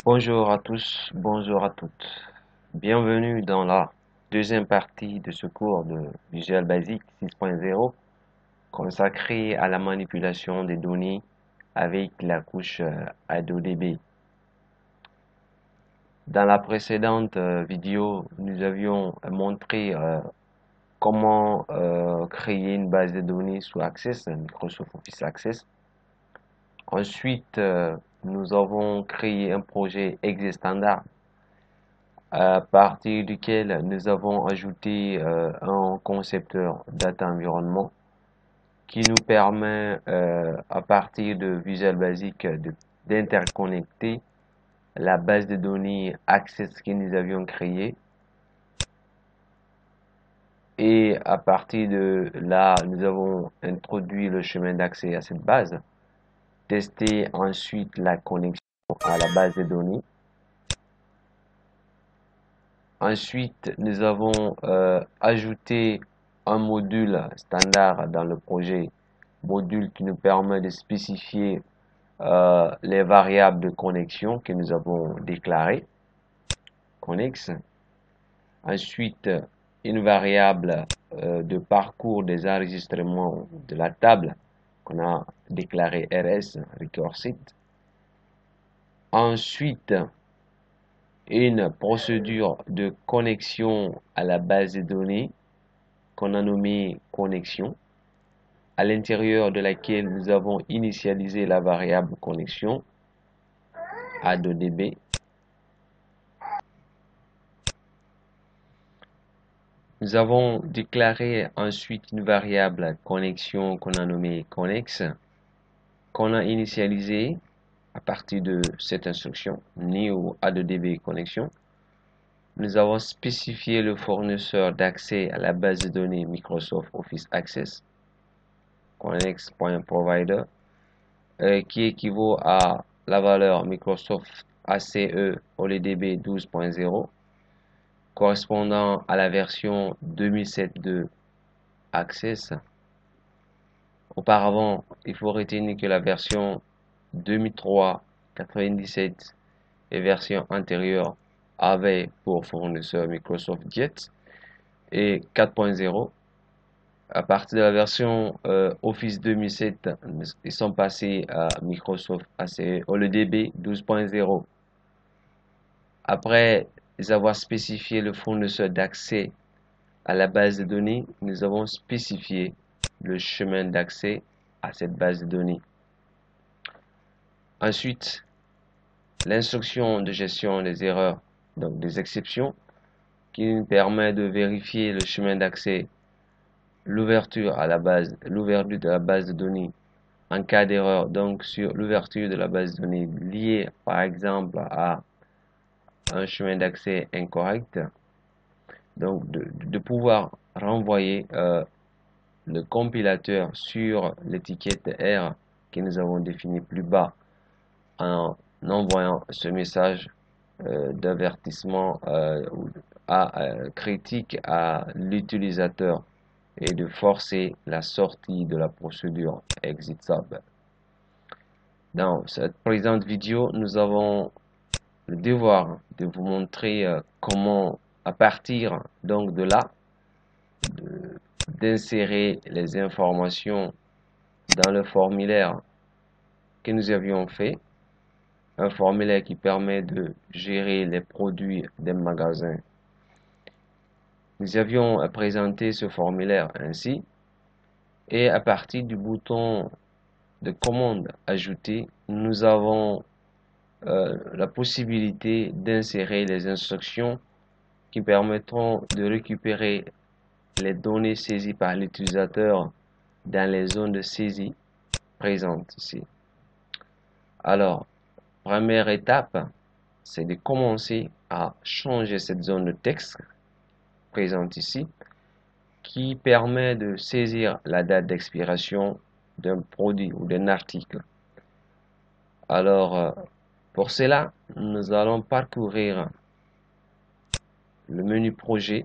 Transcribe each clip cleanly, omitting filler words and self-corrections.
Bonjour à tous, bonjour à toutes. Bienvenue dans la deuxième partie de ce cours de Visual Basic 6.0 consacré à la manipulation des données avec la couche ADODB. Dans la précédente vidéo, nous avions montré comment créer une base de données sous Access, Microsoft Office Access. Ensuite, nous avons créé un projet exe standard à partir duquel nous avons ajouté un concepteur data environnement qui nous permet à partir de Visual Basic d'interconnecter la base de données Access que nous avions créée, et à partir de là nous avons introduit le chemin d'accès à cette base, testé ensuite la connexion à la base de données. Ensuite, nous avons ajouté un module standard dans le projet, module qui nous permet de spécifier les variables de connexion que nous avons déclarées, connex. Ensuite, une variable de parcours des enregistrements de la table qu'on a déclaré RS, record set. Ensuite, une procédure de connexion à la base de données qu'on a nommée connexion, à l'intérieur de laquelle nous avons initialisé la variable connexion A2DB. Nous avons déclaré ensuite une variable connexion qu'on a nommée connex, qu'on a initialisée à partir de cette instruction new A2DB connexion. Nous avons spécifié le fournisseur d'accès à la base de données Microsoft Office Access, connex.provider, qui équivaut à la valeur Microsoft ACE OLEDB 12.0, correspondant à la version 2007 de Access. Auparavant, il faut retenir que la version 2003-97 et version antérieure avait pour fournisseur Microsoft Jet, et 4.0. À partir de la version Office 2007, ils sont passés à Microsoft ACE OLEDB 12.0. Après avoir spécifié le fournisseur d'accès à la base de données, nous avons spécifié le chemin d'accès à cette base de données. Ensuite, l'instruction de gestion des erreurs, donc des exceptions, qui nous permet de vérifier le chemin d'accès, l'ouverture de la base de données en cas d'erreur, donc sur l'ouverture de la base de données liée par exemple à un chemin d'accès incorrect, donc de pouvoir renvoyer le compilateur sur l'étiquette R que nous avons définie plus bas en envoyant ce message d'avertissement critique à l'utilisateur et de forcer la sortie de la procédure exit sub. Dans cette présente vidéo, nous avons le devoir de vous montrer comment, à partir donc de là, d'insérer les informations dans le formulaire que nous avions fait, un formulaire qui permet de gérer les produits des magasins. Nous avions présenté ce formulaire ainsi, et à partir du bouton de commande ajouter, nous avons la possibilité d'insérer les instructions qui permettront de récupérer les données saisies par l'utilisateur dans les zones de saisie présentes ici. Alors, première étape, c'est de commencer à changer cette zone de texte présente ici, qui permet de saisir la date d'expiration d'un produit ou d'un article. Alors, pour cela, nous allons parcourir le menu projet.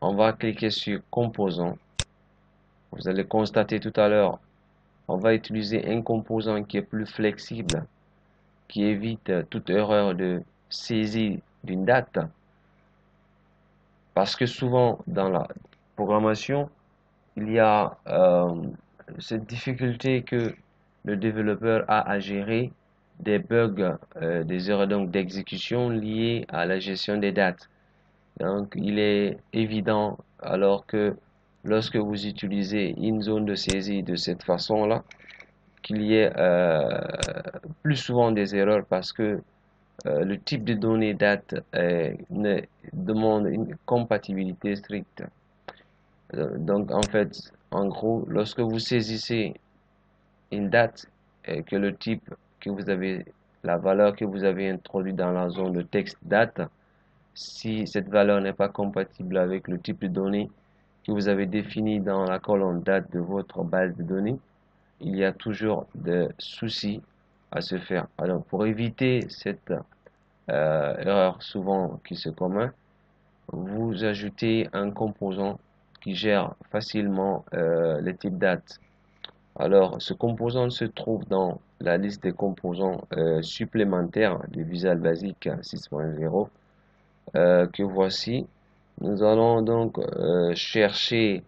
On va cliquer sur composant. Vous allez constater tout à l'heure, on va utiliser un composant qui est plus flexible, qui évite toute erreur de saisie d'une date. Parce que souvent dans la programmation, il y a cette difficulté que le développeur a à gérer des bugs, des erreurs donc d'exécution liées à la gestion des dates. Donc, il est évident alors que lorsque vous utilisez une zone de saisie de cette façon-là, qu'il y ait plus souvent des erreurs parce que le type de données date demande une compatibilité stricte. Donc, en fait, en gros, lorsque vous saisissez une date et que le type que vous avez, la valeur que vous avez introduite dans la zone de texte date, si cette valeur n'est pas compatible avec le type de données que vous avez défini dans la colonne date de votre base de données, il y a toujours des soucis à se faire. Alors, pour éviter cette erreur souvent qui se commet, vous ajoutez un composant qui gère facilement les types date. Alors, ce composant se trouve dans la liste des composants supplémentaires du Visual Basic 6.0 que voici. Nous allons donc chercher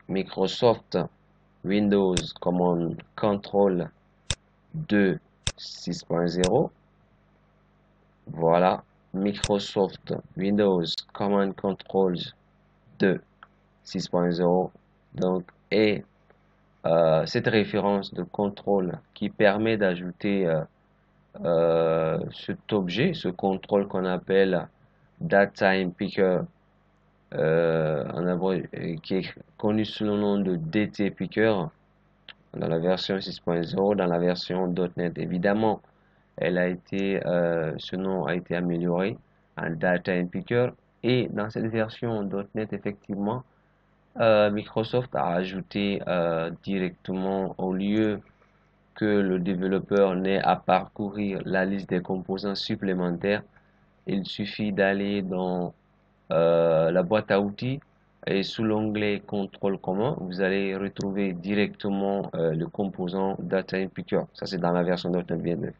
Microsoft Windows Command Control 2 6.0. Voilà, Microsoft Windows Command Controls 2 6.0. Donc, et cette référence de contrôle qui permet d'ajouter cet objet, ce contrôle qu'on appelle DateTime Picker, qui est connu sous le nom de DT Picker dans la version 6.0, dans la version .NET. Évidemment, ce nom a été amélioré en DateTime Picker et dans cette version .NET, effectivement, Microsoft a ajouté directement, au lieu que le développeur n'ait à parcourir la liste des composants supplémentaires, il suffit d'aller dans la boîte à outils et sous l'onglet contrôle commun, vous allez retrouver directement le composant Data Picker. Ça, c'est dans la version .NET V9.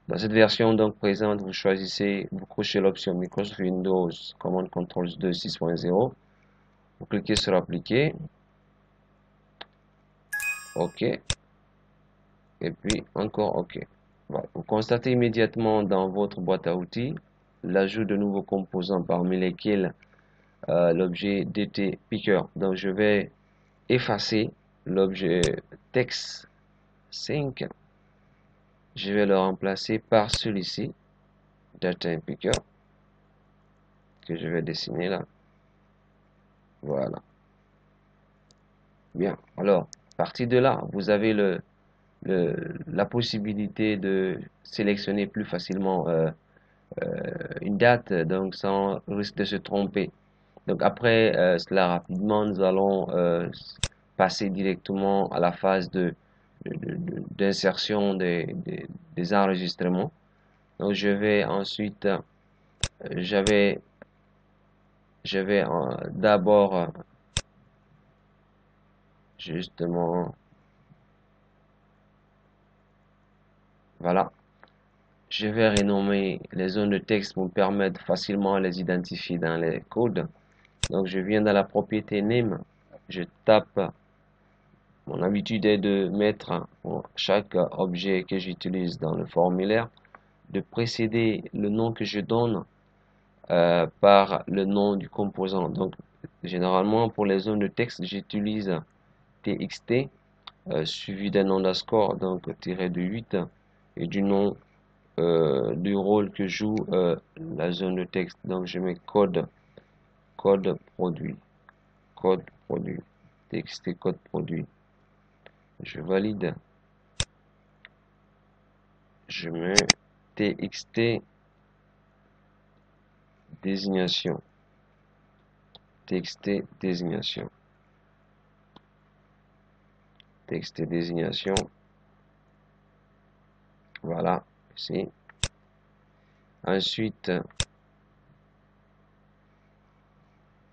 Dans cette version donc présente, vous choisissez, vous cochez l'option Microsoft Windows Command Controls 2 6.0. Vous cliquez sur appliquer. OK. Et puis encore OK. Voilà. Vous constatez immédiatement dans votre boîte à outils l'ajout de nouveaux composants parmi lesquels l'objet DT Picker. Donc je vais effacer l'objet text sync. Je vais le remplacer par celui-ci, Data Picker, que je vais dessiner là. Voilà. Bien. Alors, à partir de là, vous avez la possibilité de sélectionner plus facilement une date, donc sans risque de se tromper. Donc après cela, rapidement, nous allons passer directement à la phase d'insertion des enregistrements. Donc je vais ensuite, je vais d'abord justement, voilà, je vais renommer les zones de texte pour me permettre facilement les identifier dans les codes. Donc je viens dans la propriété name, je tape. Mon habitude est de mettre pour chaque objet que j'utilise dans le formulaire, de précéder le nom que je donne par le nom du composant. Donc, généralement, pour les zones de texte, j'utilise txt suivi d'un underscore, donc tiré de 8, et du nom du rôle que joue la zone de texte. Donc, je mets code produit, txt code produit. Je valide. Je mets txt désignation. Txt désignation. Texte désignation. Voilà, ici. Ensuite,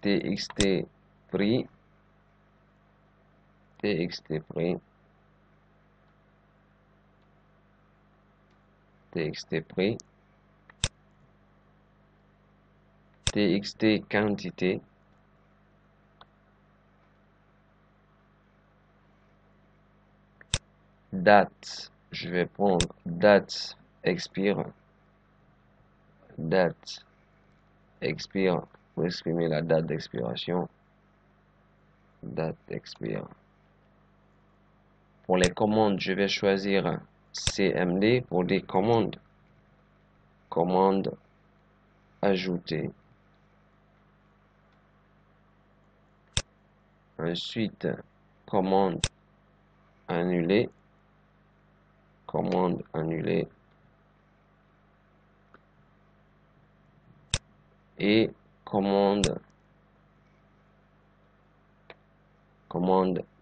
txt prix. txt prix. txt prix, txt quantité, date, je vais prendre date expire, date expire pour exprimer la date d'expiration, date expire. Pour les commandes, je vais choisir CMD pour des commandes, commande ajouter. Ensuite, commande annuler, commande annuler et commande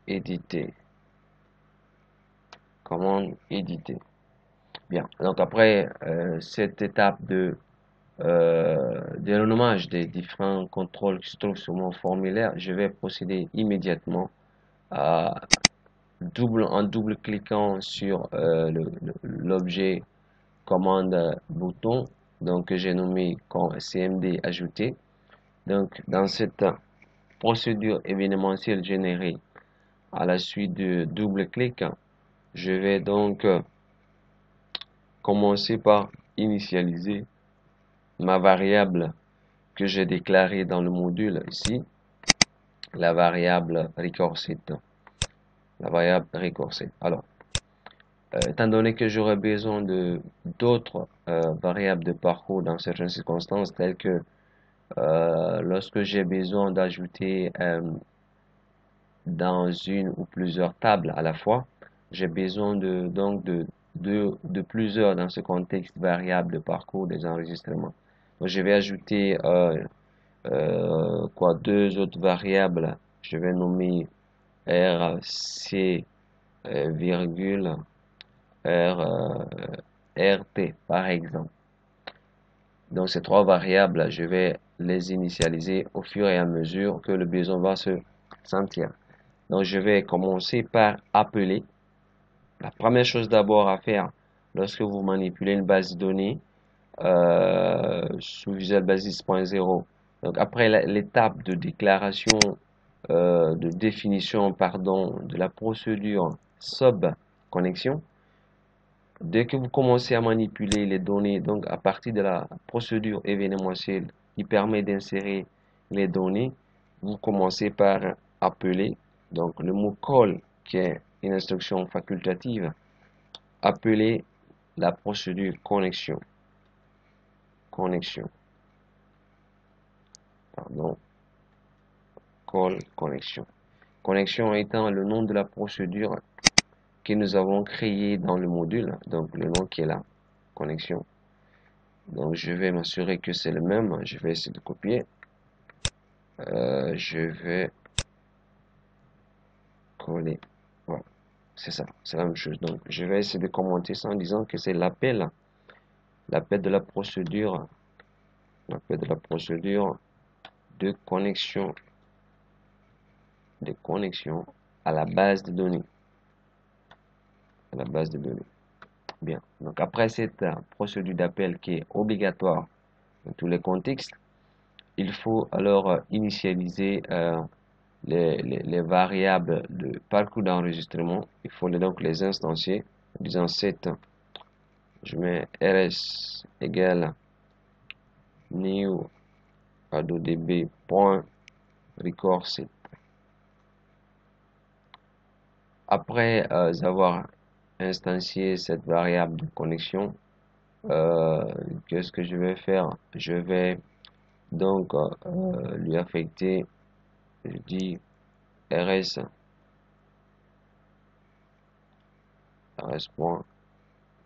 éditer, commande éditer. Bien, donc après cette étape de dénommage des différents contrôles qui se trouvent sur mon formulaire, je vais procéder immédiatement à en double cliquant sur l'objet commande bouton, donc que j'ai nommé CMD ajouté. Donc dans cette procédure événementielle générée à la suite de double clic, je vais donc commencer par initialiser ma variable que j'ai déclarée dans le module ici, la variable recordSet. La variable recordSet. Alors, étant donné que j'aurai besoin de d'autres variables de parcours dans certaines circonstances, telles que lorsque j'ai besoin d'ajouter dans une ou plusieurs tables à la fois, j'ai besoin de plusieurs dans ce contexte variables de parcours des enregistrements. Donc je vais ajouter deux autres variables. Je vais nommer RC virgule RT par exemple. Donc ces trois variables, je vais les initialiser au fur et à mesure que le besoin va se sentir. Donc je vais commencer par appeler. La première chose d'abord à faire lorsque vous manipulez une base de données sous Visual Basic 6.0. Donc après l'étape de déclaration, de définition, pardon, de la procédure sub connexion, dès que vous commencez à manipuler les données, donc à partir de la procédure événementielle qui permet d'insérer les données, vous commencez par appeler, donc le mot call qui est une instruction facultative, appeler la procédure connexion, pardon, call connexion. Connexion étant le nom de la procédure que nous avons créée dans le module, donc le nom qui est là, connexion. Donc je vais m'assurer que c'est le même, je vais essayer de copier, je vais coller, voilà, c'est ça, c'est la même chose. Donc je vais essayer de commenter ça en disant que c'est l'appel de la procédure, de connexion, à la base de données, Bien, donc après cette procédure d'appel qui est obligatoire dans tous les contextes, il faut alors initialiser les variables de parcours d'enregistrement. Il faut donc les instancier en disant set, je mets rs égale new adodb.recordSet. Après avoir instancié cette variable de connexion, qu'est-ce que je vais faire? Je vais donc lui affecter, je dis rs point,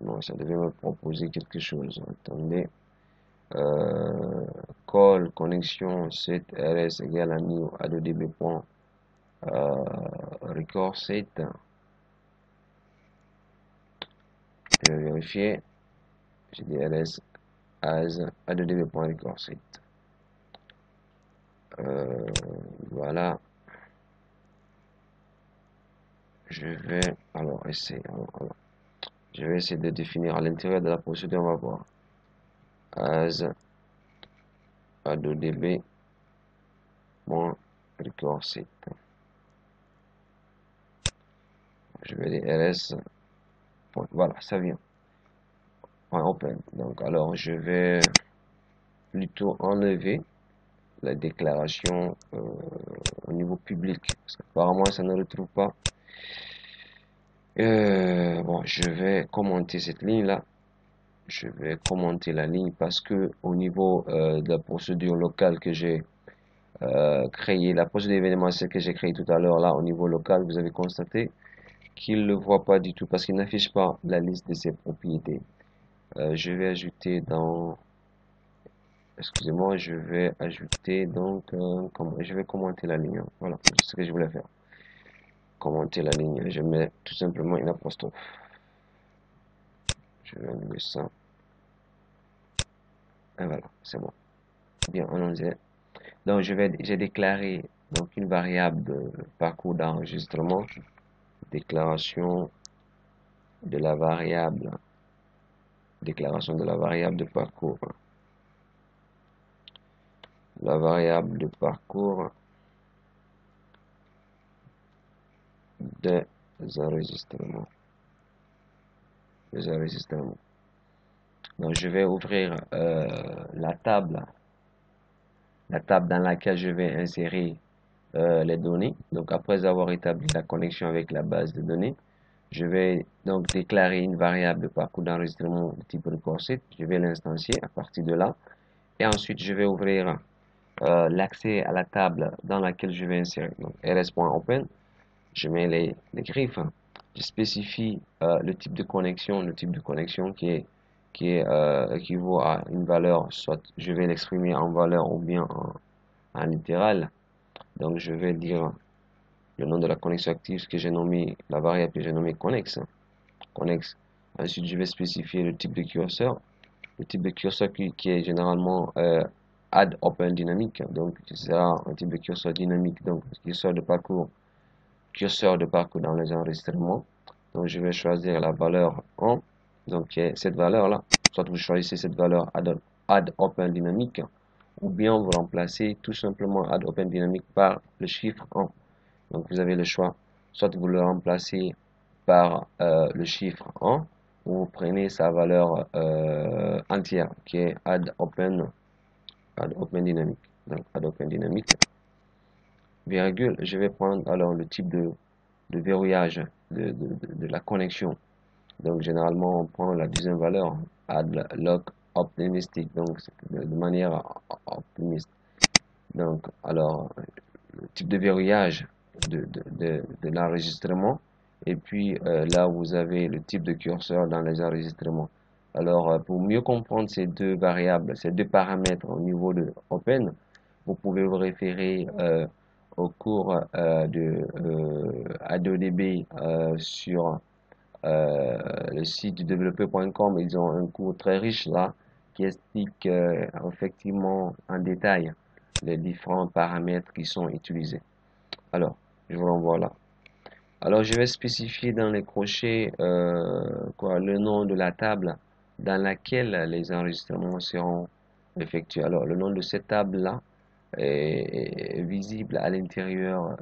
non, ça devait me proposer quelque chose, attendez, call connexion set rs égale à new adodb.recordSet. Je vais vérifier, j'ai dit rs as adodb.recordSet. Voilà, je vais alors essayer, Je vais essayer de définir à l'intérieur de la procédure, on va voir. As ADODB recursit. Je vais dire rs. Voilà, ça vient. Open. Donc, alors, je vais plutôt enlever la déclaration au niveau public. Parce qu'apparemment, ça ne retrouve pas. Bon, je vais commenter cette ligne-là. Je vais commenter la ligne parce que au niveau de la procédure locale que j'ai créée, la procédure événementielle que j'ai créée tout à l'heure, là, au niveau local, vous avez constaté qu'il ne le voit pas du tout parce qu'il n'affiche pas la liste de ses propriétés. Je vais ajouter dans... Excusez-moi, je vais ajouter donc... je vais commenter la ligne. Hein. Voilà, c'est ce que je voulais faire. Commenter la ligne. Je mets tout simplement une apostrophe. Je vais enlever ça. Et voilà, c'est bon. Bien, allons-y. Donc, j'ai déclaré donc une variable de parcours d'enregistrement. Déclaration de la variable. Déclaration de la variable de parcours. La variable de parcours des enregistrements. Des enregistrements. Donc, je vais ouvrir la table dans laquelle je vais insérer les données. Donc, après avoir établi la connexion avec la base de données, je vais donc déclarer une variable de parcours d'enregistrement de type recursive. Je vais l'instancier à partir de là. Et ensuite, je vais ouvrir l'accès à la table dans laquelle je vais insérer. Donc, rs.open. Je mets les griffes. Je spécifie le type de connexion qui équivaut à une valeur, soit je vais l'exprimer en valeur ou bien en littéral. Donc je vais dire le nom de la connexion active que j'ai nommé, la variable que j'ai nommée connexe. Ensuite je vais spécifier le type de curseur. Le type de curseur qui est généralement add open dynamique. Donc ce sera un type de curseur dynamique, donc curseur de parcours dans les enregistrements. Donc je vais choisir la valeur 1. Donc cette valeur là, soit vous choisissez cette valeur add open dynamique, ou bien vous remplacez tout simplement add open dynamique par le chiffre 1. Donc vous avez le choix, soit vous le remplacez par le chiffre 1, ou vous prenez sa valeur entière qui est add open dynamique. Donc add open dynamique, virgule, je vais prendre alors le type de verrouillage de la connexion. Donc généralement on prend la deuxième valeur, add lock optimistic, donc de manière optimiste. Donc alors le type de verrouillage de l'enregistrement, et puis là vous avez le type de curseur dans les enregistrements. Alors pour mieux comprendre ces deux variables, ces deux paramètres au niveau de Open, vous pouvez vous référer au cours de ADODB sur le site du développeur.com. Ils ont un cours très riche là qui explique effectivement en détail les différents paramètres qui sont utilisés. Alors, je vous renvoie là. Alors, je vais spécifier dans les crochets le nom de la table dans laquelle les enregistrements seront effectués. Alors, le nom de cette table là est visible à l'intérieur,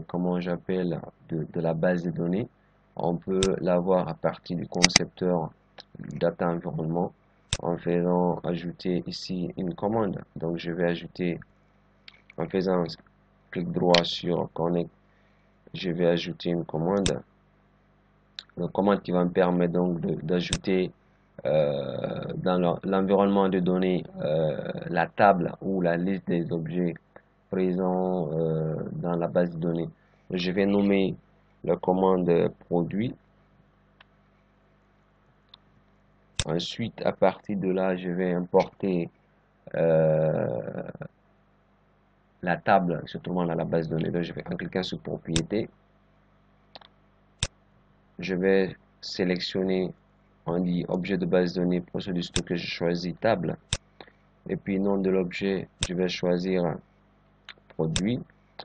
comment j'appelle, de la base de données. On peut l'avoir à partir du concepteur data environnement en faisant ajouter ici une commande. Donc, je vais ajouter en faisant clic droit sur connect, je vais ajouter une commande. Une commande qui va me permettre donc d'ajouter dans l'environnement de données la table ou la liste des objets présents dans la base de données. Je vais nommer la commande produit. Ensuite, à partir de là, je vais importer la table se trouvant dans la base de données. Donc, je vais en cliquant sur propriété, je vais sélectionner, on dit objet de base de données, procédure stockage, je choisis table, et puis nom de l'objet, je vais choisir produit,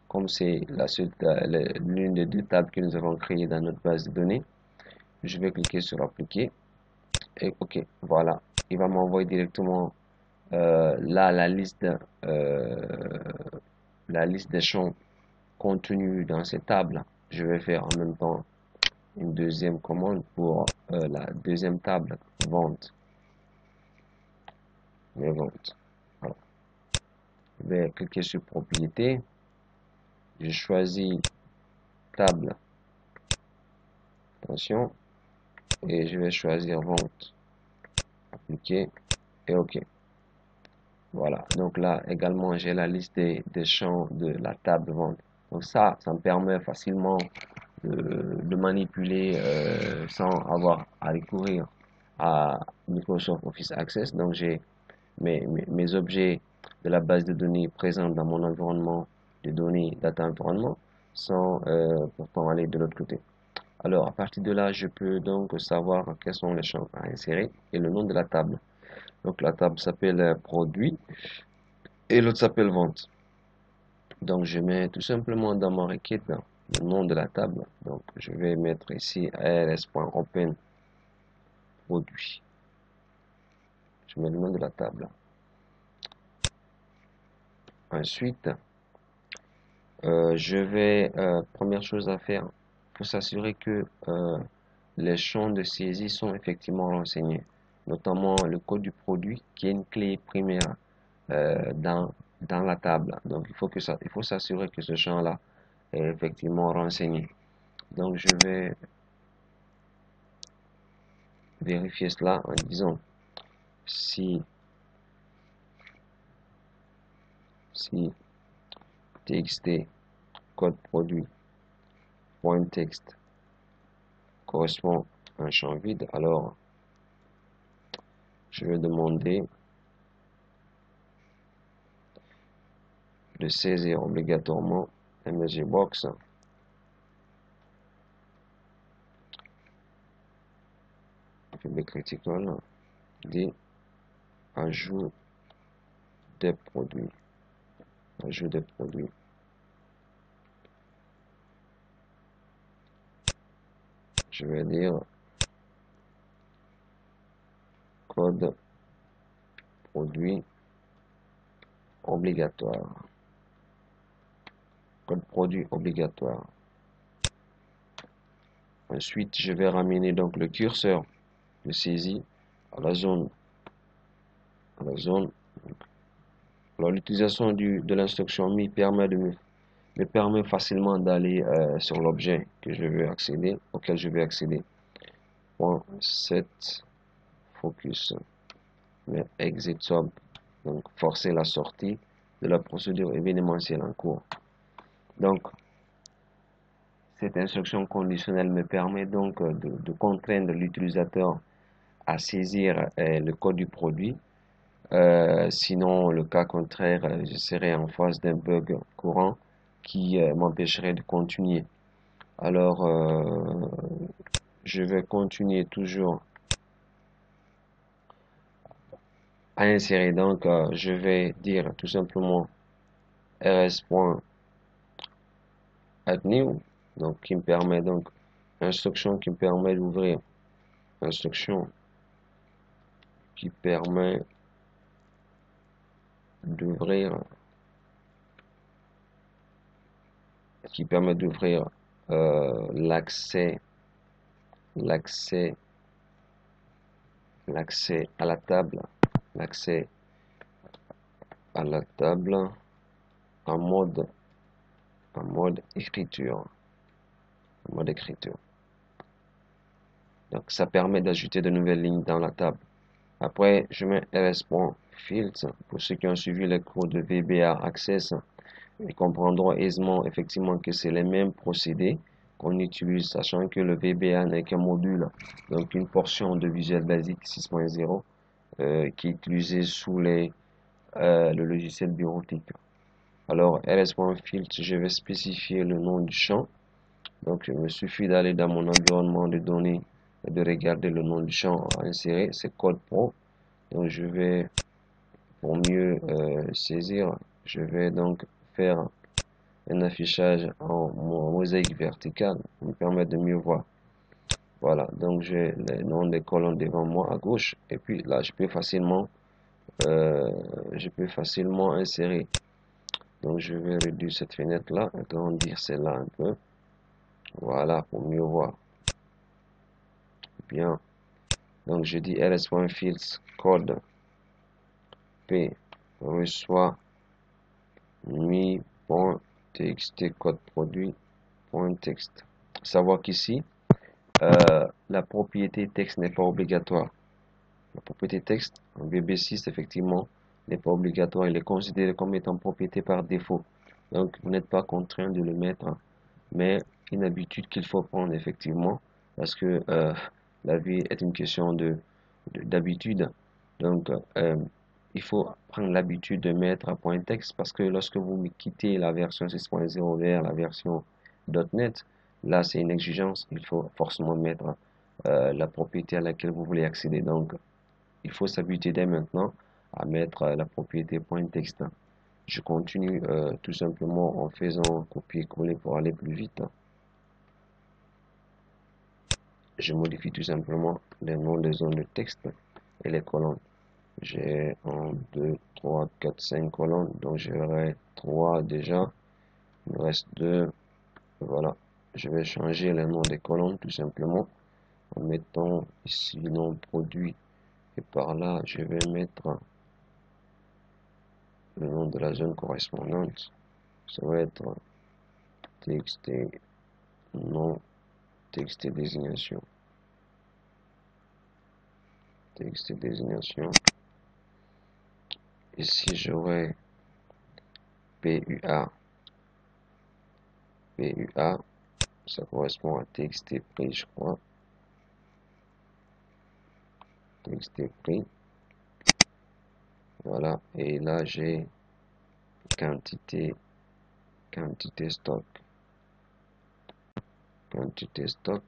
comme c'est l'une des deux tables que nous avons créées dans notre base de données. je vais cliquer sur appliquer et ok, voilà, il va m'envoyer directement là la liste des champs contenus dans ces tables. Je vais faire en même temps une deuxième commande pour la deuxième table, vente, mes ventes. Voilà. Je vais cliquer sur propriété, je choisis table, attention, et je vais choisir vente, appliquer et ok. Voilà, donc là également j'ai la liste des champs de la table vente. Donc ça me permet facilement de manipuler sans avoir à recourir à Microsoft Office Access. Donc j'ai mes objets de la base de données présents dans mon environnement de données data environnement sans pourtant aller de l'autre côté. Alors à partir de là, je peux donc savoir quels sont les champs à insérer et le nom de la table. Donc la table s'appelle produit et l'autre s'appelle vente. Donc je mets tout simplement dans ma requête le nom de la table. Donc je vais mettre ici ars.open produit. Je mets le nom de la table. Ensuite, je vais, première chose à faire, il faut s'assurer que les champs de saisie sont effectivement renseignés, notamment le code du produit qui est une clé primaire dans la table. Donc il faut s'assurer que ce champ-là est effectivement renseigné. Donc je vais vérifier cela en disant si txt code produit point text correspond à un champ vide, alors je vais demander de saisir obligatoirement msgbox critical dit ajout des produits. Ajout des produits. Je vais dire code produit obligatoire. Code produit obligatoire. Ensuite, je vais ramener donc le curseur de saisie à la zone. Alors l'utilisation de l'instruction me permet facilement d'aller sur l'objet que je veux accéder, auquel je vais accéder. Point 7 focus, mais exit sub, donc forcer la sortie de la procédure événementielle en cours. Donc cette instruction conditionnelle me permet donc de contraindre l'utilisateur à saisir le code du produit. Sinon, le cas contraire, je serais en face d'un bug courant qui m'empêcherait de continuer. Alors, je vais continuer toujours à insérer. Donc, je vais dire tout simplement rs.addNew, donc qui me permet donc instruction qui me permet d'ouvrir, instruction qui permet d'ouvrir l'accès à la table, l'accès à la table en mode écriture, donc ça permet d'ajouter de nouvelles lignes dans la table. Après je mets rs.fields. Pour ceux qui ont suivi les cours de VBA Access, ils comprendront aisément effectivement que c'est les mêmes procédés qu'on utilise, sachant que le VBA n'est qu'un module, donc une portion de Visual Basic 6.0 qui est utilisé sous le logiciel bureautique. Alors rs.field, je vais spécifier le nom du champ. Donc il me suffit d'aller dans mon environnement de données et de regarder le nom du champ à insérer, c'est code pro. Donc je vais, pour mieux saisir, je vais donc faire un affichage en mosaïque verticale pour me permettre de mieux voir. Voilà, donc j'ai le nom des colonnes devant moi à gauche, et puis là euh, je peux facilement insérer. Donc je vais réduire cette fenêtre là, agrandir celle-là un peu. Voilà, pour mieux voir. Bien. Donc je dis ls.fields code p reçoit mi.txt code produit.text. Savoir qu'ici, la propriété texte n'est pas obligatoire. La propriété texte en VB6 effectivement n'est pas obligatoire. Il est considéré comme étant propriété par défaut. Donc vous n'êtes pas contraint de le mettre, mais une habitude qu'il faut prendre effectivement, parce que la vie est une question d'habitude. Donc il faut prendre l'habitude de mettre un point texte, parce que lorsque vous quittez la version 6.0 vers la version .NET, là c'est une exigence, il faut forcément mettre la propriété à laquelle vous voulez accéder. Donc il faut s'habituer dès maintenant à mettre la propriété point texte. Je continue tout simplement en faisant copier-coller pour aller plus vite. Je modifie tout simplement les noms des zones de texte et les colonnes. J'ai 1, 2, 3, 4, 5 colonnes, donc j'aurai 3 déjà. Il me reste 2. Voilà. Je vais changer les noms des colonnes tout simplement en mettant ici nom produit, et par là je vais mettre le nom de la zone correspondante. Ça va être txt nom, txt désignation, txt désignation. Ici j'aurai PUA, PUA, ça correspond à txt prix, je crois, txt prix. Voilà, et là j'ai quantité stock, quantité stock,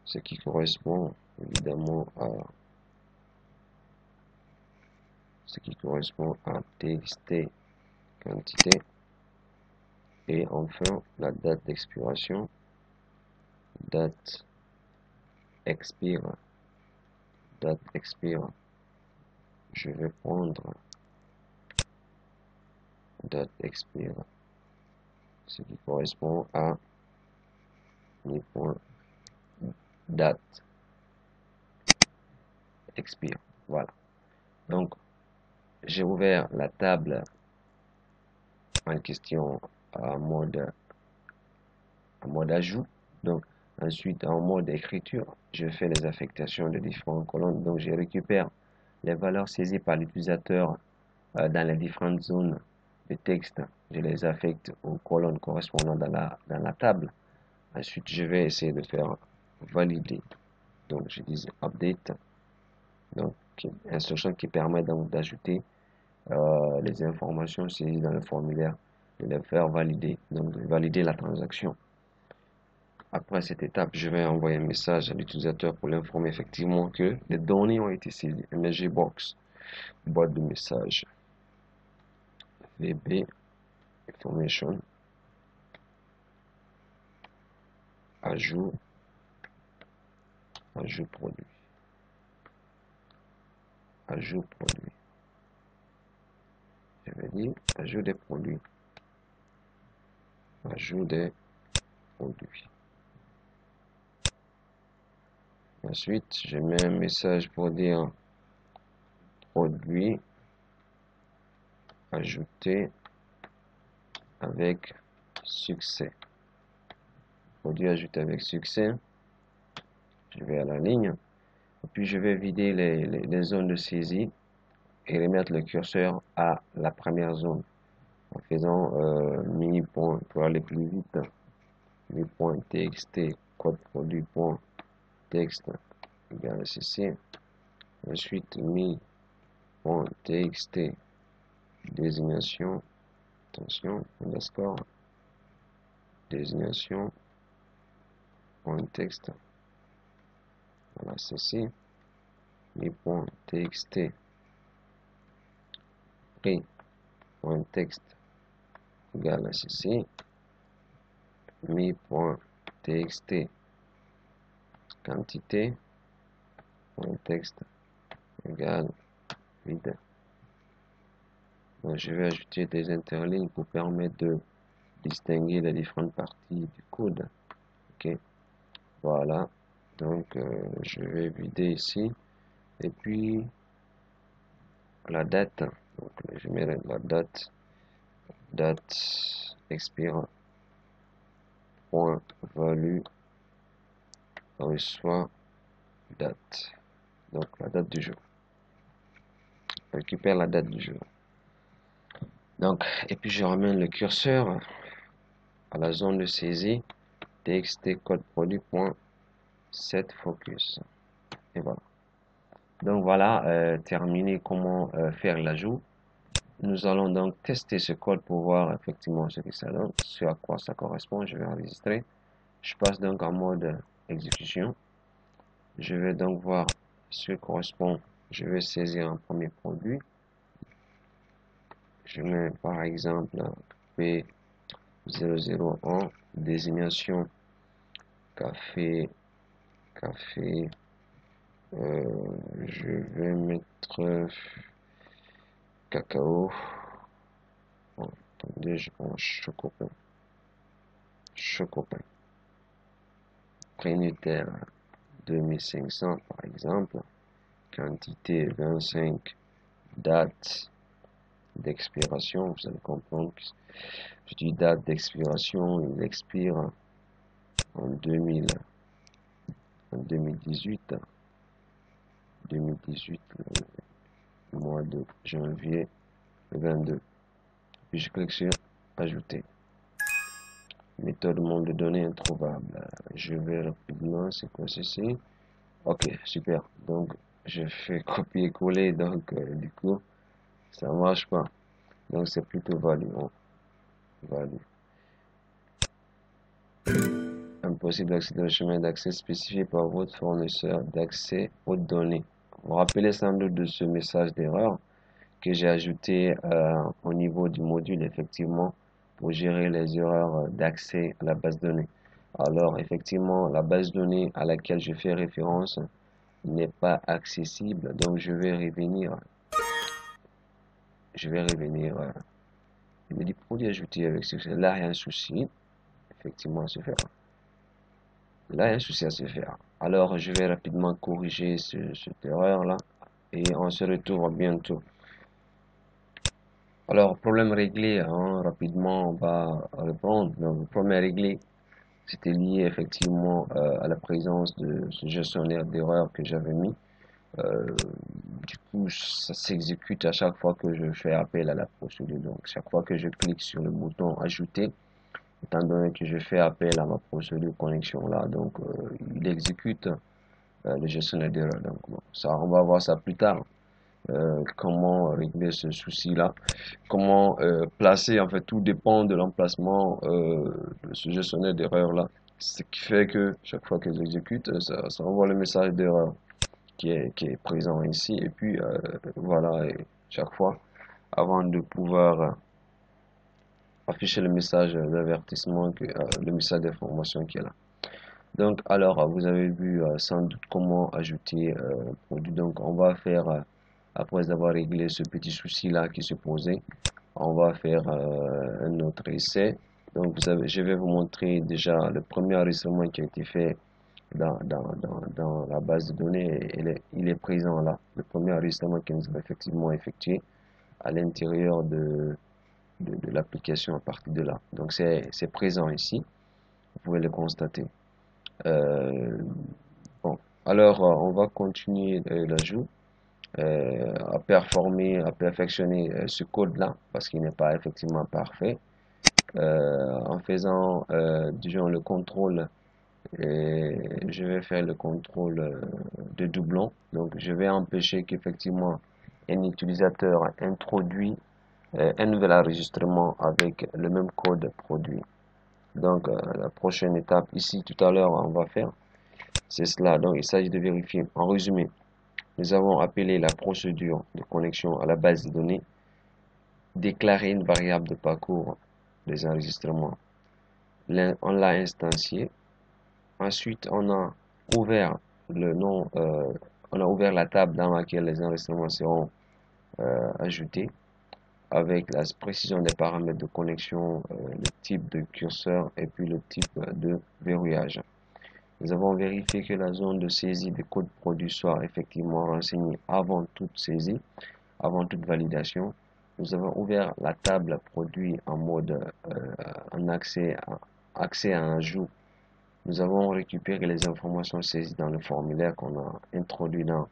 ce qui correspond évidemment à txt quantité, et enfin la date d'expiration, date expire, date expire. Je vais prendre date expire, ce qui correspond à mes points date expire. Voilà. Donc, j'ai ouvert la table en question en mode ajout. Donc, ensuite, en mode écriture, je fais les affectations de différentes colonnes. Donc, je récupère les valeurs saisies par l'utilisateur dans les différentes zones de texte. Je les affecte aux colonnes correspondantes dans la table. Ensuite, je vais essayer de faire valider. Donc, je dis update. Donc, instruction qui permet donc d'ajouter les informations saisies dans le formulaire, de les faire valider, donc de valider la transaction. Après cette étape, je vais envoyer un message à l'utilisateur pour l'informer effectivement que les données ont été saisies. MSGBox, boîte de message, VB, information, ajout produit, ajout produit. Je vais dire ajout des produits, ajout des produits. Ensuite, je mets un message pour dire produit ajouté avec succès. Produit ajouté avec succès. Je vais à la ligne. Et puis je vais vider les zones de saisie et remettre le curseur à la première zone en faisant mini point pour aller plus vite. Mi.txt code produit.text égale ceci. Ensuite mi.txt désignation, attention, underscore, désignation, texte, voilà ceci, mi.txt prix.text égale à ceci, mi.txt txt quantité texte égale vide. Donc je vais ajouter des interlignes pour permettre de distinguer les différentes parties du code. Ok, voilà. Donc je vais vider ici et puis la date. Donc je mets la date expire point value reçoit date. Donc la date du jour. Je récupère la date du jour. Donc et puis je ramène le curseur à la zone de saisie txt code produit point set focus. Et voilà. Donc voilà, terminé comment faire l'ajout. Nous allons donc tester ce code pour voir effectivement ce que ça donne, ce à quoi ça correspond. Je vais enregistrer. Je passe donc en mode exécution. Je vais donc voir ce qui correspond. Je vais saisir un premier produit. Je mets par exemple P001, désignation café. Je vais mettre cacao. Bon, attendez, je prends chocopin. Prix unitaire 2500 par exemple. Quantité 25. Date d'expiration. Vous allez comprendre que je dis date d'expiration. Il expire en 2018. 2018, le mois de janvier 22. Puis je clique sur ajouter. Méthode monde de données introuvable. Je vais rapidement, c'est quoi ceci? Ok, super. Donc je fais copier-coller, donc du coup ça marche pas. Donc c'est plutôt value. Value. Impossible d'accéder au chemin d'accès spécifié par votre fournisseur d'accès aux données. Vous vous rappelez sans doute de ce message d'erreur que j'ai ajouté au niveau du module effectivement pour gérer les erreurs d'accès à la base de données. Alors effectivement la base de données à laquelle je fais référence n'est pas accessible, donc je vais revenir. Il me dit produit ajouté avec succès. Là il y a un souci effectivement à se faire. Là il y a un souci à se faire. Alors je vais rapidement corriger cette erreur là et on se retrouve bientôt. Alors, problème réglé, hein, rapidement, on va répondre. Donc, le problème réglé, c'était lié effectivement à la présence de ce gestionnaire d'erreur que j'avais mis. Du coup, ça s'exécute à chaque fois que je fais appel à la procédure. Donc, chaque fois que je clique sur le bouton ajouter, étant donné que je fais appel à ma procédure connexion là, donc il exécute le gestionnaire d'erreur. Donc, bon, ça, on va voir ça plus tard. Comment régler ce souci là, comment placer, en fait tout dépend de l'emplacement de ce gestionnaire d'erreur là, ce qui fait que chaque fois que j'exécute ça envoie le message d'erreur qui est présent ici et puis voilà, et chaque fois avant de pouvoir afficher le message d'avertissement, le message d'information qui est là. Donc alors vous avez vu sans doute comment ajouter produit. Donc on va faire après avoir réglé ce petit souci là qui se posait, on va faire un autre essai. Donc je vais vous montrer déjà le premier enregistrement qui a été fait dans la base de données. Il est présent là, le premier enregistrement que nous avons effectivement effectué à l'intérieur de l'application à partir de là. Donc c'est présent ici, vous pouvez le constater. Bon, alors on va continuer l'ajout. À performer, à perfectionner ce code-là, parce qu'il n'est pas effectivement parfait, en faisant, disons, le contrôle, je vais faire le contrôle de doublon. Donc, je vais empêcher qu'effectivement un utilisateur introduit un nouvel enregistrement avec le même code produit. Donc, la prochaine étape ici, tout à l'heure, on va faire, c'est cela. Donc, il s'agit de vérifier. En résumé, nous avons appelé la procédure de connexion à la base de données, déclaré une variable de parcours des enregistrements. On l'a instancié, Ensuite, on a ouvert le nom, on a ouvert la table dans laquelle les enregistrements seront ajoutés avec la précision des paramètres de connexion, le type de curseur et puis le type de verrouillage. Nous avons vérifié que la zone de saisie des codes produits soit effectivement renseignée avant toute saisie, avant toute validation. Nous avons ouvert la table produit en mode en accès à un ajout. Nous avons récupéré les informations saisies dans le formulaire qu'on a introduit dans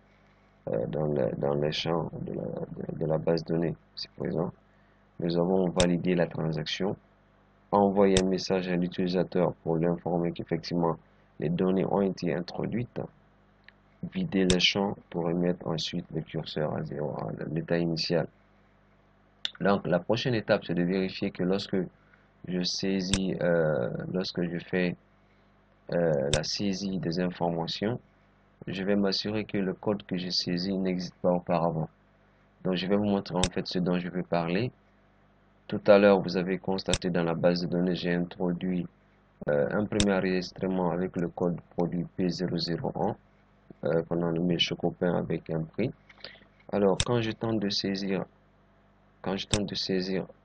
les champs de la base de données, c'est présent. Nous avons validé la transaction, envoyé un message à l'utilisateur pour lui informer qu'effectivement les données ont été introduites, vider le champ pour remettre ensuite le curseur à zéro, à l'état initial. Donc la prochaine étape, c'est de vérifier que lorsque je saisis, lorsque je fais la saisie des informations, je vais m'assurer que le code que j'ai saisi n'existe pas auparavant. Donc je vais vous montrer en fait ce dont je vais parler. Tout à l'heure, vous avez constaté dans la base de données, j'ai introduit un premier enregistrement avec le code produit P001 qu'on a nommé Chocopin avec un prix. Alors quand je tente de saisir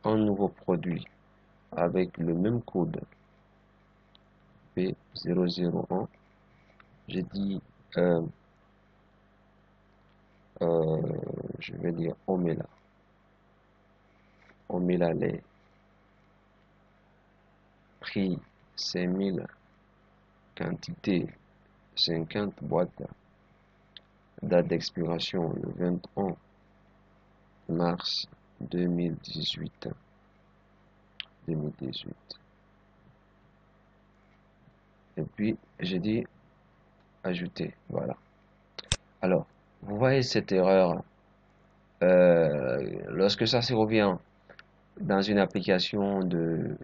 un nouveau produit avec le même code P001, j'ai dit je vais dire Omela lait, prix 5000, quantité 50 boîtes, date d'expiration le 21 mars 2018. Et puis j'ai dit ajouter, voilà. Alors vous voyez cette erreur lorsque ça se revient dans une application de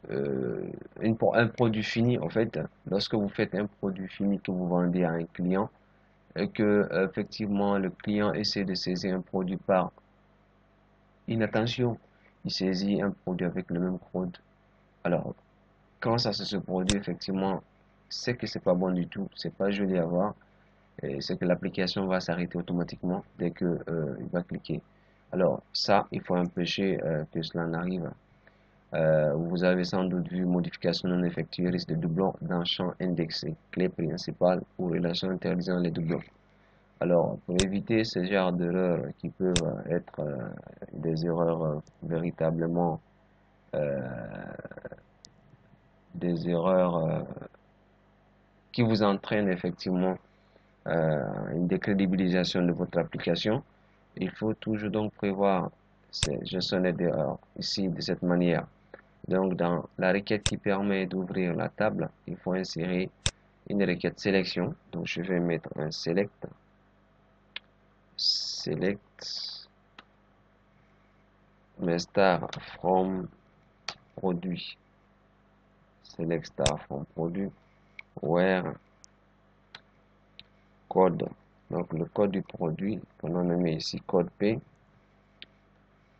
un produit fini. En fait, lorsque vous faites un produit fini que vous vendez à un client et que effectivement le client essaie de saisir un produit par inattention, il saisit un produit avec le même code. Alors quand ça se produit, effectivement, c'est que c'est pas bon du tout, c'est pas joli à voir, et c'est que l'application va s'arrêter automatiquement dès que il va cliquer. Alors ça, il faut empêcher que cela n'arrive. Vous avez sans doute vu modification non effectuée, risque de doublon dans champ indexé, clé principale ou relation interdisant les doublons. Alors, pour éviter ce genre d'erreurs qui peuvent être des erreurs véritablement des erreurs qui vous entraînent effectivement une décrédibilisation de votre application, il faut toujours donc prévoir ces gestionnaires d'erreurs ici de cette manière. Donc dans la requête qui permet d'ouvrir la table, il faut insérer une requête sélection. Donc je vais mettre un select mais star from produit, select star from produit where code, donc le code du produit qu'on a nommé ici code P,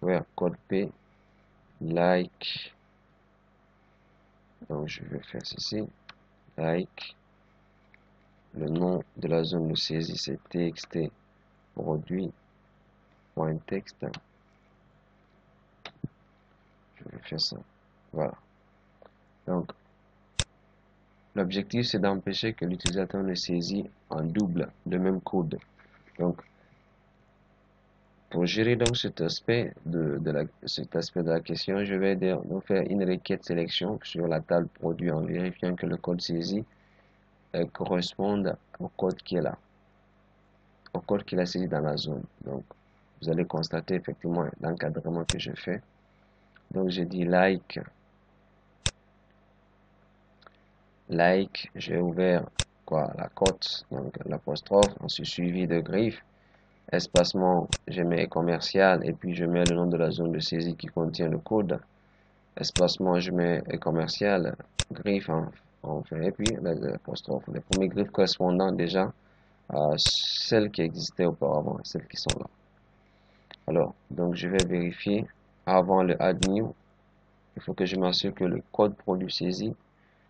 where code P like, donc je vais faire ceci, like, le nom de la zone de saisie c'est txt produit.text, je vais faire ça, voilà. Donc l'objectif c'est d'empêcher que l'utilisateur ne saisit en double le même code. Donc pour gérer donc cet aspect de la question, je vais donc faire une requête sélection sur la table produit en vérifiant que le code saisi corresponde au code qui est là, au code qu'il a saisi dans la zone. Donc vous allez constater effectivement l'encadrement que je fais. Donc j'ai dit like, j'ai ouvert quoi, la cote, donc l'apostrophe, ensuite suivi de griffe, espacement, je mets commercial et puis je mets le nom de la zone de saisie qui contient le code, espacement, je mets commercial, griffe enfin, et puis l'apostrophe. Les premiers griffes correspondant déjà à celles qui existaient auparavant, celles qui sont là. Alors, donc je vais vérifier avant le add new. Il faut que je m'assure que le code produit saisi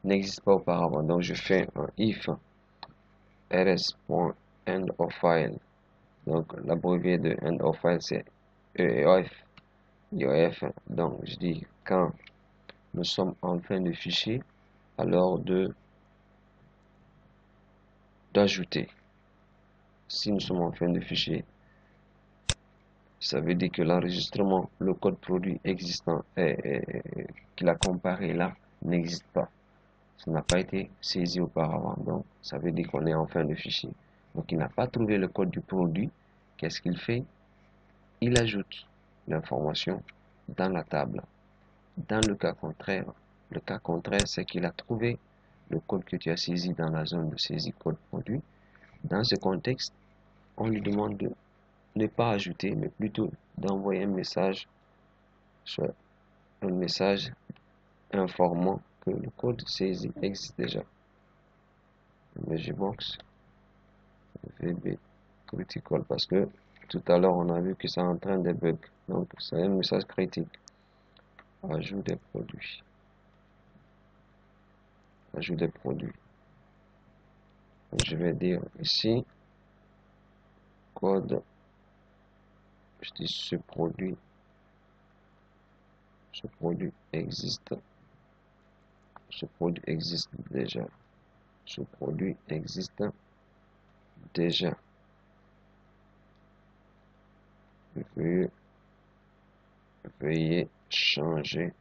n'existe pas auparavant. Donc je fais un if rs.endOfFile. Donc l'abrévié de endOfFile c'est EOF. Donc je dis quand nous sommes en fin de fichier, alors d'ajouter. Si nous sommes en fin de fichier, ça veut dire que l'enregistrement, le code produit existant qu'il a comparé là n'existe pas. Ça n'a pas été saisi auparavant. Donc, ça veut dire qu'on est en fin de fichier. Donc, il n'a pas trouvé le code du produit. Qu'est-ce qu'il fait? Il ajoute l'information dans la table. Dans le cas contraire, c'est qu'il a trouvé le code que tu as saisi dans la zone de saisie code produit. Dans ce contexte, on lui demande de ne pas ajouter, mais plutôt d'envoyer un message, soit un message informant que le code saisi existe déjà. Box VB critical, parce que tout à l'heure on a vu que ça entraîne des bugs, donc c'est un message critique. Ajout des produits. Ajout des produits. Donc, je vais dire ici code, je dis ce produit existe. Ce produit existe déjà. Ce produit existe déjà. Veuillez changer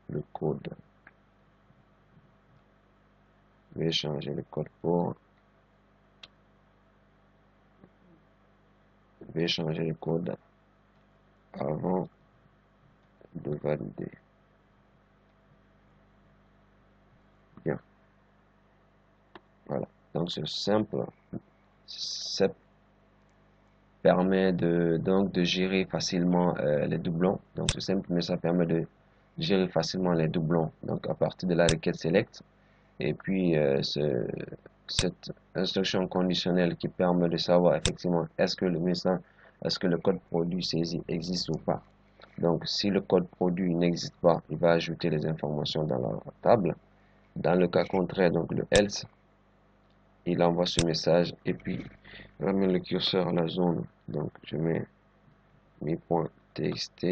le code. Veuillez changer le code pour. Veuillez changer le code avant de valider. Bien. Voilà. Donc c'est simple. Ça permet de gérer facilement les doublons. Donc c'est simple, mais ça permet de gérer facilement les doublons. Donc à partir de la requête select, et puis cette instruction conditionnelle qui permet de savoir effectivement est-ce que le code produit saisi existe ou pas. Donc si le code produit n'existe pas, il va ajouter les informations dans la table. Dans le cas contraire, donc le else, il envoie ce message et puis ramène le curseur à la zone. Donc je mets mi.txt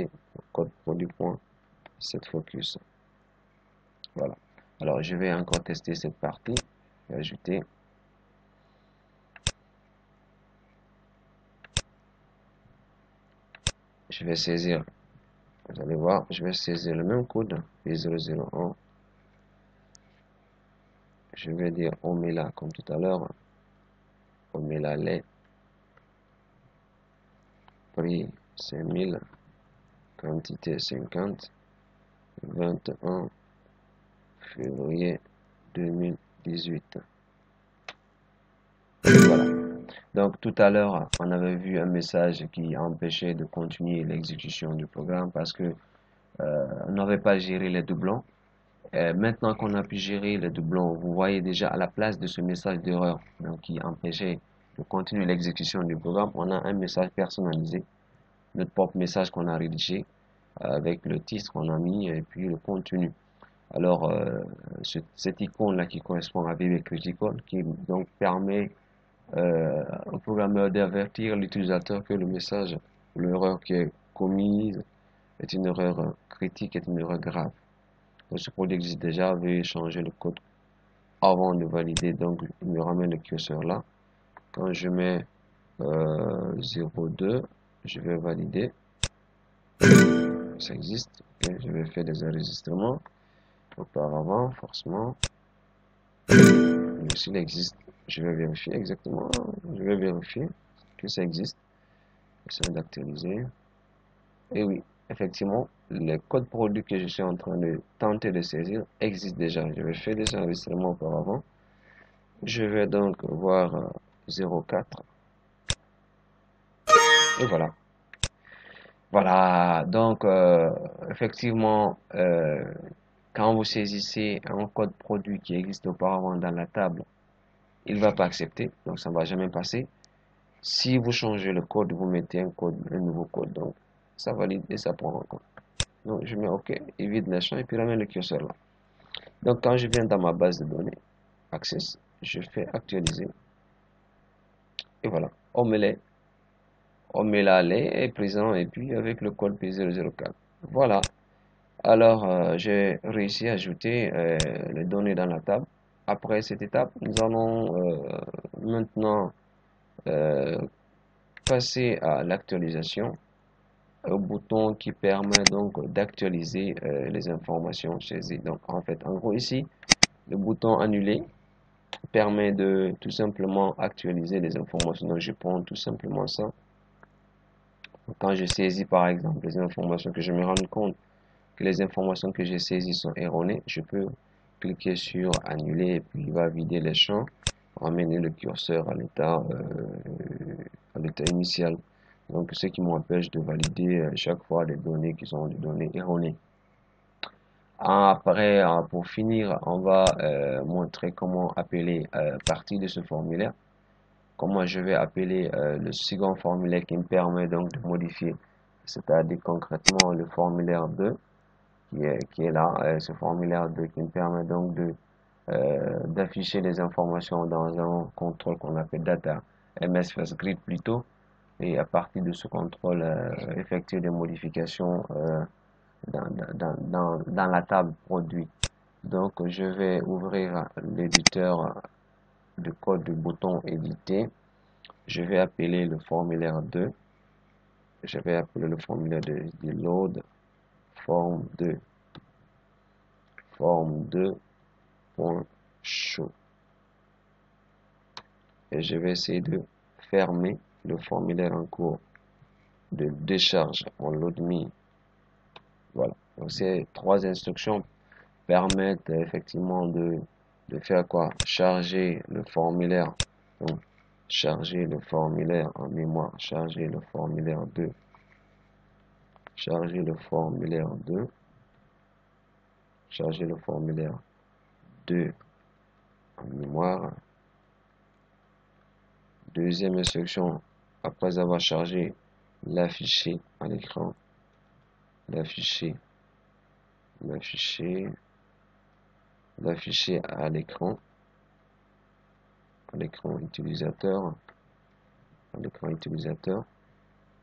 code produit.setFocus. Voilà. Alors je vais encore tester cette partie et ajouter. Je vais saisir, vous allez voir, je vais saisir le même code P001. Je vais dire on met là comme tout à l'heure, on met là les prix 5000, quantité 50, 21 février 2018. Voilà. Donc tout à l'heure, on avait vu un message qui empêchait de continuer l'exécution du programme parce que on n'avait pas géré les doublons. Maintenant qu'on a pu gérer les doublons, vous voyez déjà à la place de ce message d'erreur qui empêchait de continuer l'exécution du programme, on a un message personnalisé, notre propre message qu'on a rédigé avec le titre qu'on a mis et puis le contenu. Alors cette icône là qui correspond à VB Critical qui donc permet au programmeur d'avertir l'utilisateur que le message, l'erreur qui est commise est une erreur critique, est une erreur grave. Donc, ce produit existe déjà, veuillez changer le code avant de valider. Donc il me ramène le curseur là. Quand je mets 02, je vais valider. Ça existe. Et je vais faire des enregistrements auparavant, forcément. Mais s'il existe, je vais vérifier exactement. Je vais vérifier que ça existe. Essayer d'actualiser. Et oui, effectivement, le code produit que je suis en train de tenter de saisir existe déjà. Je vais faire des enregistrements auparavant. Je vais donc voir 04. Et voilà. Voilà, donc effectivement, quand vous saisissez un code produit qui existe auparavant dans la table, il ne va pas accepter, donc ça ne va jamais passer. Si vous changez le code, vous mettez un nouveau code, donc ça valide et ça prend en compte. Donc je mets OK, il vide les champs et puis ramène le curseur là. Donc quand je viens dans ma base de données, Access, je fais actualiser. Et voilà, Omelale est présent et puis avec le code P004. Voilà. Alors, j'ai réussi à ajouter les données dans la table. Après cette étape, nous allons maintenant euh, passer à l'actualisation, au bouton qui permet donc d'actualiser les informations chez eux. Donc, en fait, en gros ici, le bouton annuler permet de tout simplement actualiser les informations. Donc, je prends tout simplement ça. Quand je saisis par exemple les informations, que je me rends compte que les informations que j'ai saisies sont erronées, je peux cliquer sur annuler et puis il va vider les champs, ramener le curseur à l'état initial. Donc ce qui m'empêche de valider chaque fois les données qui sont des données erronées. Après, pour finir, on va montrer comment appeler partie de ce formulaire. Comment je vais appeler le second formulaire qui me permet donc de modifier, c'est-à-dire concrètement le formulaire 2 qui est là, ce formulaire 2 qui me permet donc de d'afficher les informations dans un contrôle qu'on appelle data MS First Grid plutôt, et à partir de ce contrôle effectuer des modifications dans la table produit. Donc je vais ouvrir l'éditeur de code du bouton éditer. Je vais appeler le formulaire 2. Je vais appeler le formulaire de load form 2 show. Et je vais essayer de fermer le formulaire en cours de décharge en load.me. Voilà. Donc ces trois instructions permettent effectivement de faire quoi? Charger le formulaire. Donc, charger le formulaire en mémoire, charger le formulaire 2, charger le formulaire 2, charger le formulaire 2 en mémoire. Deuxième instruction, après avoir chargé, l'afficher à l'écran, l'afficher à l'écran utilisateur,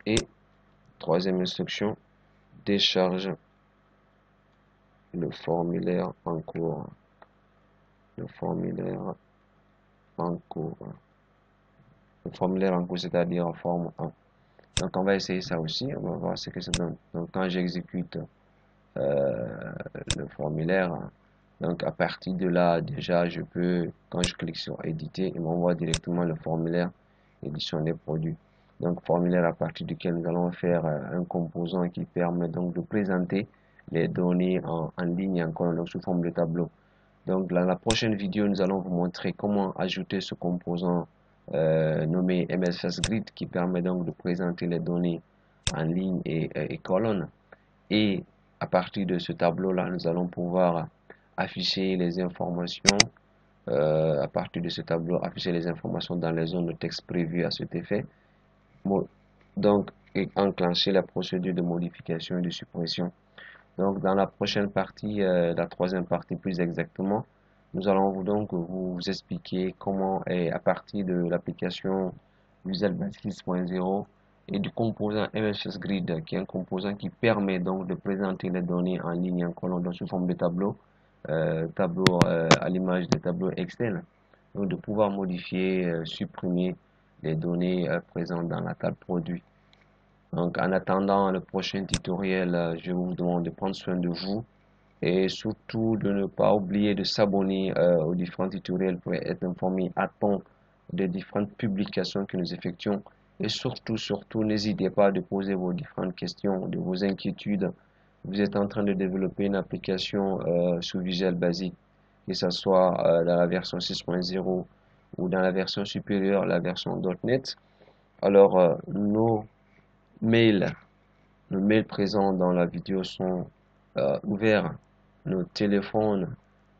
et troisième instruction, décharge le formulaire en cours, le formulaire en cours, c'est-à-dire en forme 1. Donc on va essayer ça aussi, on va voir ce que ça donne. Donc quand j'exécute le formulaire, donc à partir de là déjà je peux, quand je clique sur éditer, il m'envoie directement le formulaire édition des produits. Donc formulaire à partir duquel nous allons faire un composant qui permet donc de présenter les données en ligne en colonne, donc sous forme de tableau. Donc dans la prochaine vidéo nous allons vous montrer comment ajouter ce composant nommé MS First Grid qui permet donc de présenter les données en ligne et colonne. Et à partir de ce tableau là nous allons pouvoir afficher les informations à partir de ce tableau, afficher les informations dans les zones de texte prévues à cet effet. Donc, et enclencher la procédure de modification et de suppression. Donc, dans la prochaine partie, la troisième partie plus exactement, nous allons vous expliquer comment, à partir de l'application Visual Basic 6.0 et du composant MS Grid, qui est un composant qui permet donc de présenter les données en ligne en colonne sous forme de tableau, à l'image des tableaux Excel, donc de pouvoir modifier, supprimer les données présentes dans la table produit. Donc en attendant le prochain tutoriel, je vous demande de prendre soin de vous et surtout de ne pas oublier de s'abonner aux différents tutoriels pour être informé à temps des différentes publications que nous effectuons. Et surtout, n'hésitez pas à poser vos différentes questions, de vos inquiétudes. Vous êtes en train de développer une application sous Visual Basic, que ce soit dans la version 6.0 ou dans la version supérieure, la version .NET. Alors, nos mails présents dans la vidéo sont ouverts. Nos téléphones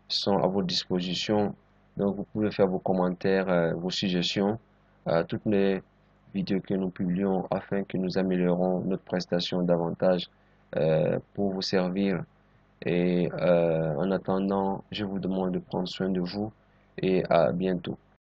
sont à votre disposition. Donc, vous pouvez faire vos commentaires, vos suggestions à toutes les vidéos que nous publions afin que nous améliorons notre prestation davantage pour vous servir Et en attendant, je vous demande de prendre soin de vous et à bientôt.